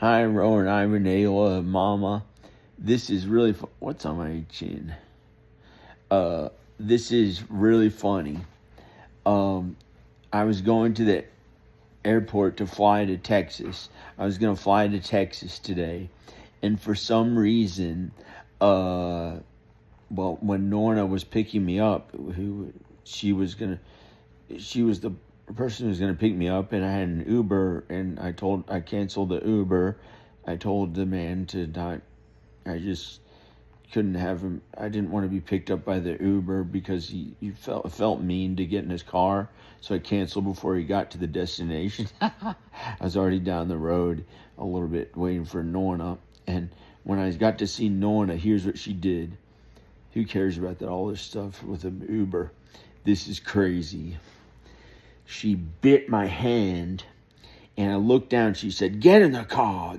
Hi, Rowan, Ivan, Ayla, Mama. This is really what's on my chin? This is really funny. I was going to the airport to fly to Texas. I was going to fly to Texas today. And for some reason, when Nonna was picking me up, she was the person who was going to pick me up, and I had an Uber, and I canceled the Uber. I told the man to not, I just couldn't have him. I didn't want to be picked up by the Uber because he felt mean to get in his car. So I canceled before he got to the destination. I was already down the road a little bit waiting for Nonna. And when I got to see Nonna, here's what she did. Who cares about all this stuff with an Uber? This is crazy. She bit my hand. And I looked down. She said, get in the car.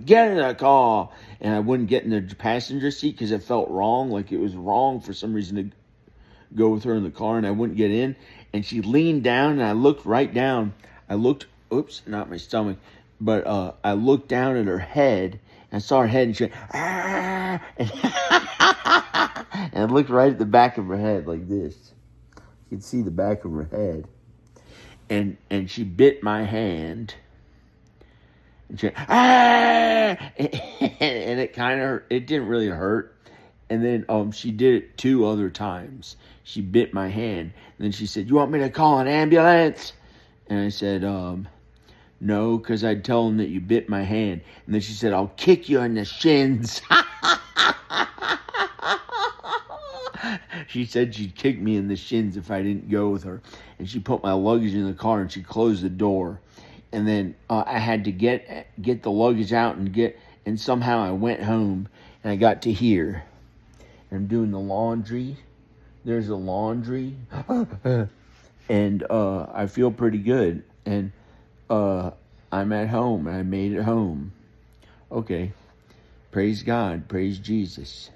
And I wouldn't get in the passenger seat because it felt wrong. Like it was wrong for some reason to go with her in the car. And I wouldn't get in. And she leaned down and I looked right down. Oops, not my stomach. But I looked down at her head. And I saw her head and she went, ah. And I looked right at the back of her head like this. You could see the back of her head. And she bit my hand. And she went, ah! And it didn't really hurt. And then she did it 2 other times. She bit my hand. And then she said, you want me to call an ambulance? And I said, no, because I'd tell them that you bit my hand. And then she said, I'll kick you in the shins. She said she'd kick me in the shins if I didn't go with her. And she put my luggage in the car and she closed the door. And then I had to get the luggage out and somehow I went home and I got to here. And I'm doing the laundry. There's the laundry. And I feel pretty good. And I'm at home and I made it home. Okay. Praise God. Praise Jesus.